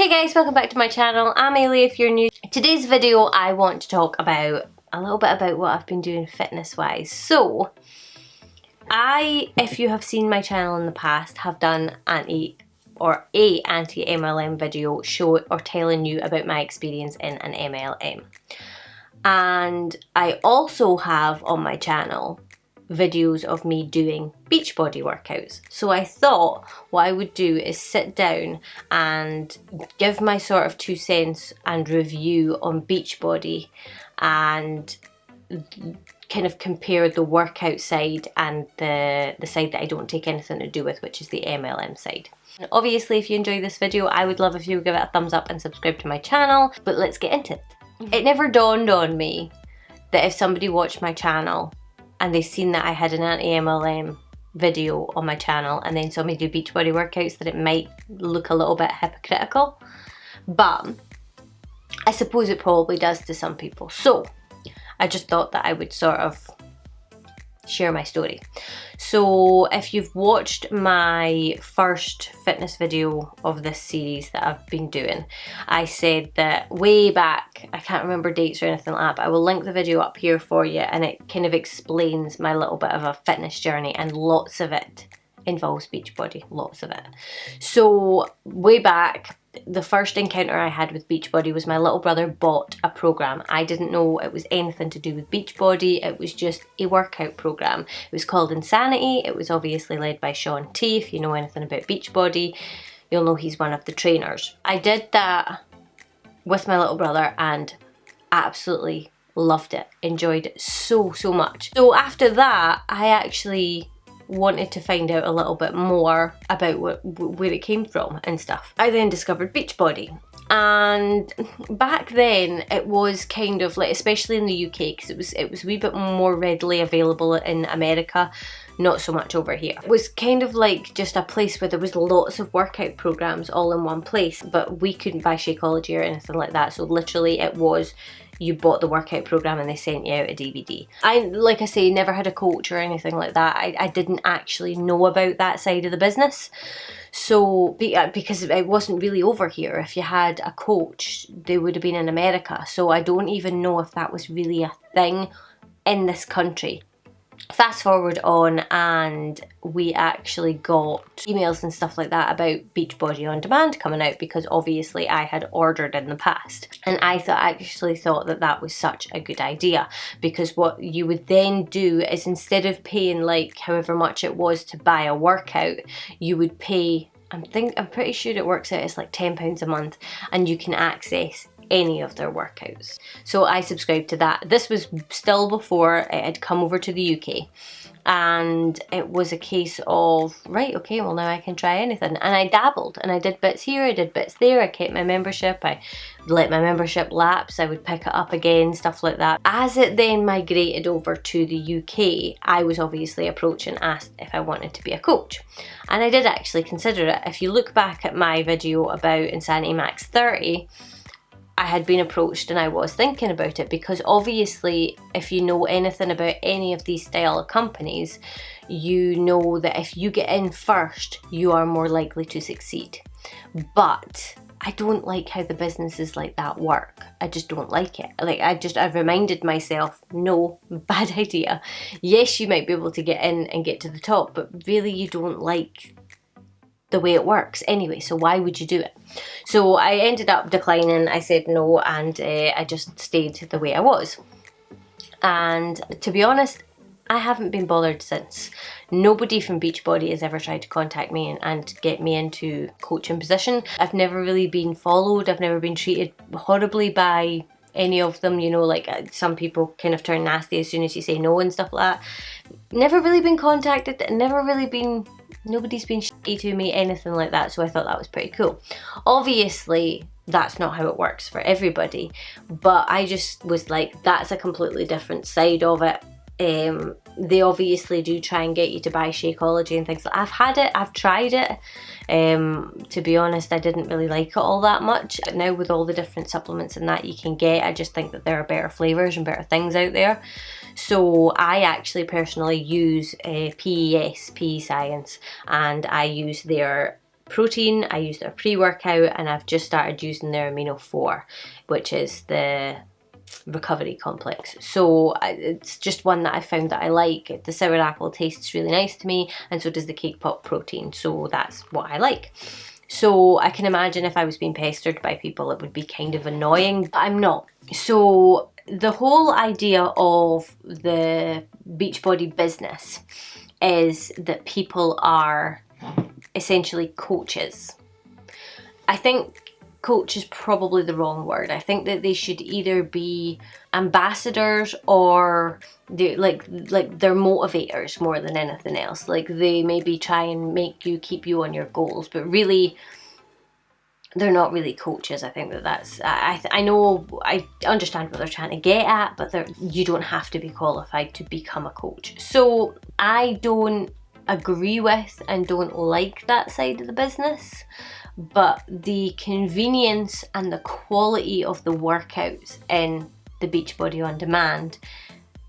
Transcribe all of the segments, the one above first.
Hey guys, welcome back to my channel. I'm Ailey if you're new. Today's video I want to talk about a little bit about what I've been doing fitness wise. So if you have seen my channel in the past, have done anti-MLM video show or telling you about my experience in an MLM. And I also have on my channel videos of me doing Beachbody workouts. So I thought what I would do is sit down and give my sort of 2 cents and review on Beachbody and kind of compare the workout side and the side that I don't take anything to do with, which is the MLM side. And obviously, if you enjoy this video, I would love if you would give it a thumbs up and subscribe to my channel, but let's get into it. It never dawned on me that if somebody watched my channel and they seen that I had an anti-MLM video on my channel and then saw me do Beachbody workouts, that it might look a little bit hypocritical. But I suppose it probably does to some people. So I just thought that I would sort of share my story. So if you've watched my first fitness video of this series that I've been doing, I said that way back, I can't remember dates or anything like that, but I will link the video up here for you, and it kind of explains my little bit of a fitness journey, and lots of it involves Beachbody, lots of it. So way back, the first encounter I had with Beachbody was my little brother bought a program. I didn't know it was anything to do with Beachbody. It was just a workout program. It was called Insanity. It was obviously led by Shaun T. If you know anything about Beachbody, you'll know he's one of the trainers. I did that with my little brother and absolutely loved it. Enjoyed it so much. So after that, I actually wanted to find out a little bit more about where it came from and stuff. I then discovered Beachbody, and back then it was kind of like, especially in the UK, because it was a wee bit more readily available in America, not so much over here. It was kind of like just a place where there was lots of workout programs all in one place, but we couldn't buy Shakeology or anything like that, so literally it was you bought the workout program and they sent you out a DVD. Like I say, never had a coach or anything like that. I didn't actually know about that side of the business. So, because it wasn't really over here. If you had a coach, they would have been in America. So I don't even know if that was really a thing in this country. Fast forward on, and we actually got emails and stuff like that about Beachbody On Demand coming out, because obviously I had ordered in the past, and I actually thought that that was such a good idea, because what you would then do is, instead of paying like however much it was to buy a workout, you would pay, I'm pretty sure it works out as like £10 a month, and you can access any of their workouts. So I subscribed to that. This was still before it had come over to the UK, and it was a case of, right, okay, well now I can try anything. And I dabbled and I did bits here, I did bits there, I kept my membership, I let my membership lapse, I would pick it up again, stuff like that. As it then migrated over to the UK, I was obviously approached and asked if I wanted to be a coach. And I did actually consider it. If you look back at my video about Insanity Max 30, I had been approached and I was thinking about it, because obviously if you know anything about any of these style of companies, you know that if you get in first, you are more likely to succeed. But I don't like how the businesses like that work. I just don't like it. Like, I've reminded myself, no, bad idea. Yes, you might be able to get in and get to the top, but really you don't like the way it works anyway, so why would you do it? So I ended up declining. I said no, and I just stayed the way I was. And to be honest, I haven't been bothered since. Nobody from Beachbody has ever tried to contact me and get me into coaching position. I've never really been followed. I've never been treated horribly by any of them, you know, like some people kind of turn nasty as soon as you say no and stuff like that. Never really been contacted, nobody's been shitty to me, anything like that, so I thought that was pretty cool. Obviously, that's not how it works for everybody, but I just was like, that's a completely different side of it. They obviously do try and get you to buy Shakeology and things like that. I've had it, I've tried it. To be honest, I didn't really like it all that much. Now with all the different supplements and that you can get, I just think that there are better flavours and better things out there. So I actually personally use PES, PE Science, and I use their protein, I use their pre-workout, and I've just started using their amino 4, which is the recovery complex. So it's just one that I found that I like. The sour apple tastes really nice to me, and so does the cake pop protein, so that's what I like. So I can imagine if I was being pestered by people, it would be kind of annoying, but I'm not. So the whole idea of the Beachbody business is that people are essentially coaches. I think coach is probably the wrong word. I think that they should either be ambassadors or they're they're motivators more than anything else. Like, they maybe try and keep you on your goals, but really they're not really coaches. I think that's I know, I understand what they're trying to get at, but you don't have to be qualified to become a coach. So I don't agree with and don't like that side of the business. But the convenience and the quality of the workouts in the Beachbody On Demand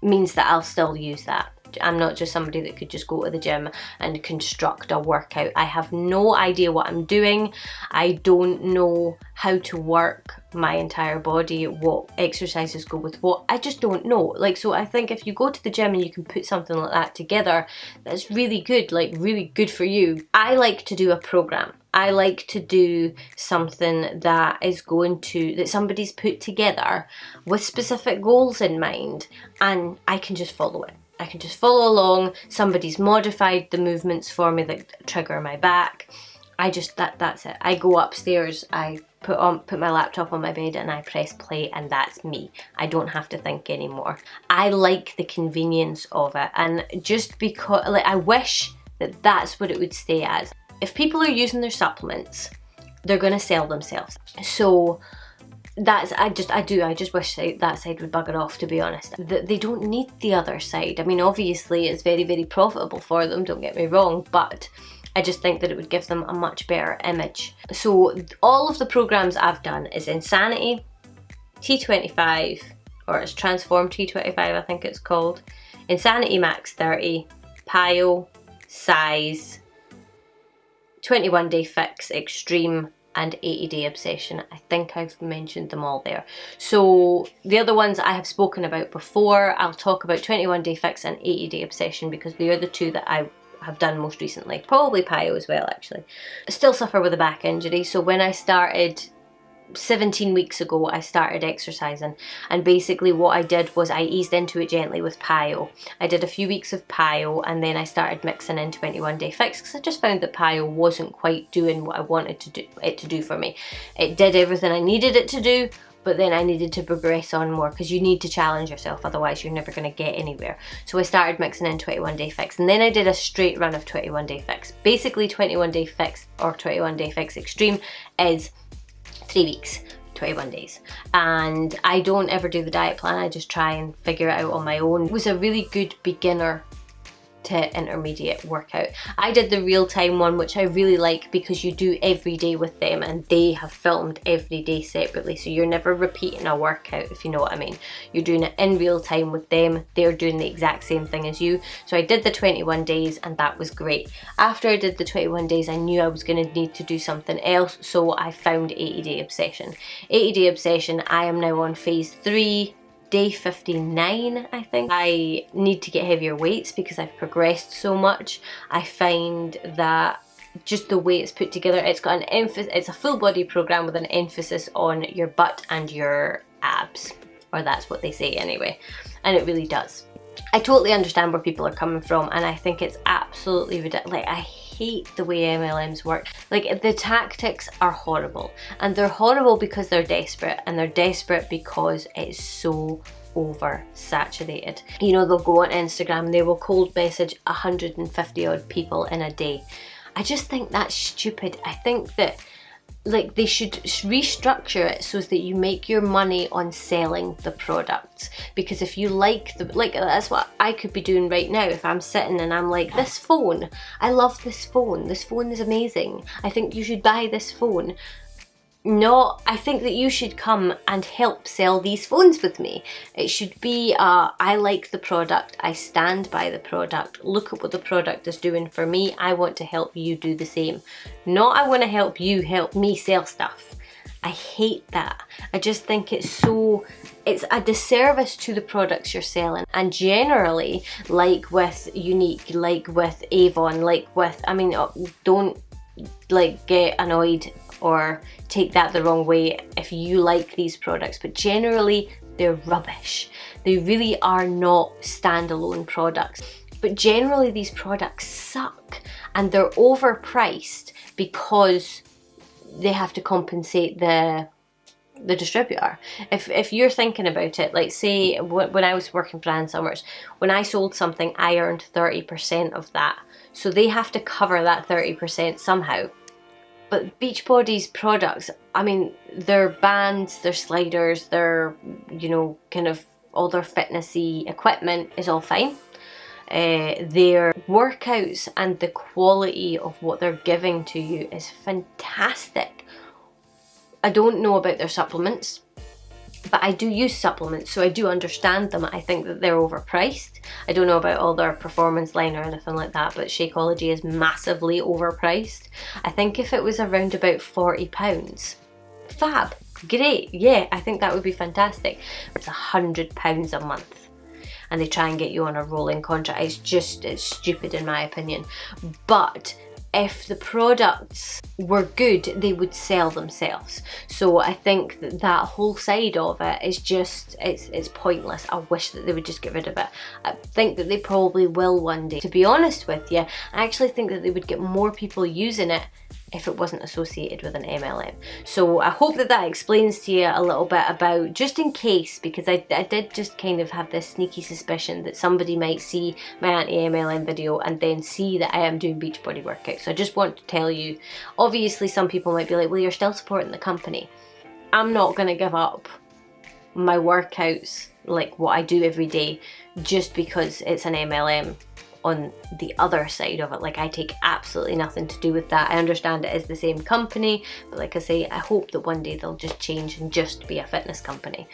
means that I'll still use that. I'm not just somebody that could just go to the gym and construct a workout. I have no idea what I'm doing. I don't know how to work my entire body, what exercises go with what. I just don't know. Like, so I think if you go to the gym and you can put something like that together, that's really good, like really good for you. I like to do a program. I like to do something that somebody's put together with specific goals in mind, and I can just follow it. I can just follow along. Somebody's modified the movements for me that trigger my back. That's it. I go upstairs, I put my laptop on my bed and I press play, and that's me. I don't have to think anymore. I like the convenience of it, and just because, like, I wish that that's what it would stay as. If people are using their supplements, they're going to sell themselves. So I just wish that side would bugger off, to be honest. They don't need the other side. I mean, obviously it's very, very profitable for them, don't get me wrong, but I just think that it would give them a much better image. So all of the programs I've done is Insanity, T25, or it's Transform T25, I think it's called, Insanity Max 30, PIO, Cize, 21 Day Fix Extreme, and 80 Day Obsession. I think I've mentioned them all there. So the other ones I have spoken about before. I'll talk about 21 Day Fix and 80 Day Obsession because they are the two that I have done most recently. Probably PIO as well, actually. I still suffer with a back injury, so when I started 17 weeks ago, I started exercising, and basically what I did was I eased into it gently with PIO. I did a few weeks of PIO, and then I started mixing in 21 Day Fix because I just found that PIO wasn't quite doing what I wanted it to do for me. It did everything I needed it to do, but then I needed to progress on more because you need to challenge yourself, otherwise you're never going to get anywhere. So I started mixing in 21 Day Fix, and then I did a straight run of 21 Day Fix. Basically 21 Day Fix or 21 Day Fix Extreme is 3 weeks, 21 days. And I don't ever do the diet plan, I just try and figure it out on my own. It was a really good beginner to intermediate workout. I did the real-time one, which I really like because you do every day with them, and they have filmed every day separately, so you're never repeating a workout, if you know what I mean. You're doing it in real time with them, they're doing the exact same thing as you. So I did the 21 days and that was great. After I did the 21 days, I knew I was going to need to do something else, so I found 80 Day Obsession. 80 Day Obsession, I am now on phase 3, day 59, I think. I need to get heavier weights because I've progressed so much. I find that just the way it's put together, it's got an emphasis, it's a full body program with an emphasis on your butt and your abs, or that's what they say anyway, and it really does. I totally understand where people are coming from, and I think it's absolutely ridiculous. Like, I hate the way MLMs work. Like, the tactics are horrible, and they're horrible because they're desperate, and they're desperate because it's so oversaturated. You know, they'll go on Instagram, they will cold message 150 odd people in a day. I just think that's stupid. I think that, like, they should restructure it so that you make your money on selling the products. Because if you like that's what I could be doing right now if I'm sitting and I'm like, this phone, I love this phone is amazing, I think you should buy this phone. I think that you should come and help sell these phones with me. It should be, I like the product, I stand by the product, look at what the product is doing for me, I want to help you do the same. Not I want to help you help me sell stuff. I hate that. I just think it's a disservice to the products you're selling. And generally, like with Unique, like with Avon, like with, I mean, don't like get annoyed or take that the wrong way if you like these products, but generally they're rubbish. They really are not standalone products. But generally these products suck and they're overpriced because they have to compensate the distributor. If you're thinking about it, like say when I was working for Ann Summers, when I sold something I earned 30% of that, so they have to cover that 30% somehow. But Beachbody's products, I mean, their bands, their sliders, their, you know, kind of all their fitnessy equipment is all fine. Their workouts and the quality of what they're giving to you is fantastic. I don't know about their supplements, but I do use supplements, so I do understand them. I think that they're overpriced. I don't know about all their performance line or anything like that, but Shakeology is massively overpriced. I think if it was around about £40, fab, great, yeah, I think that would be fantastic. It's £100 a month and they try and get you on a rolling contract. It's stupid in my opinion. But if the products were good, they would sell themselves. So I think that that whole side of it is just, it's pointless. I wish that they would just get rid of it. I think that they probably will one day. To be honest with you, I actually think that they would get more people using it if it wasn't associated with an MLM. So I hope that that explains to you a little bit about, just in case, because I did just kind of have this sneaky suspicion that somebody might see my anti-MLM video and then see that I am doing Beachbody workouts. So I just want to tell you, obviously some people might be like, well, you're still supporting the company. I'm not gonna give up my workouts, like what I do every day, just because it's an MLM on the other side of it. Like, I take absolutely nothing to do with that. I understand it is the same company, but like I say, I hope that one day they'll just change and just be a fitness company.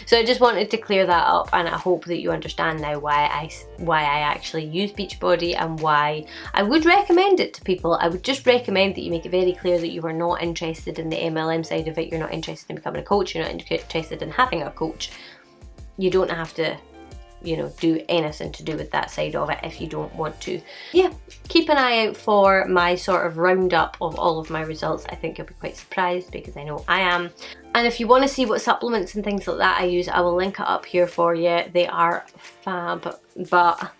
So I just wanted to clear that up, and I hope that you understand now why I actually use Beachbody and why I would recommend it to people. I would just recommend that you make it very clear that you are not interested in the MLM side of it. You're not interested in becoming a coach. You're not interested in having a coach. You don't have to, you know, do anything to do with that side of it if you don't want to. Yeah, keep an eye out for my sort of roundup of all of my results. I think you'll be quite surprised, because I know I am. And if you want to see what supplements and things like that I use, I will link it up here for you. They are fab. But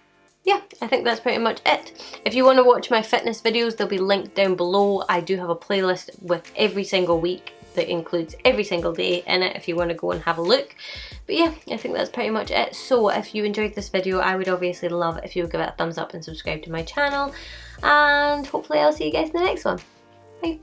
yeah, I think that's pretty much it. If you want to watch my fitness videos, they'll be linked down below. I do have a playlist with every single week that includes every single day in it if you want to go and have a look. But yeah, I think that's pretty much it. So if you enjoyed this video, I would obviously love it if you would give it a thumbs up and subscribe to my channel, and hopefully I'll see you guys in the next one. Bye.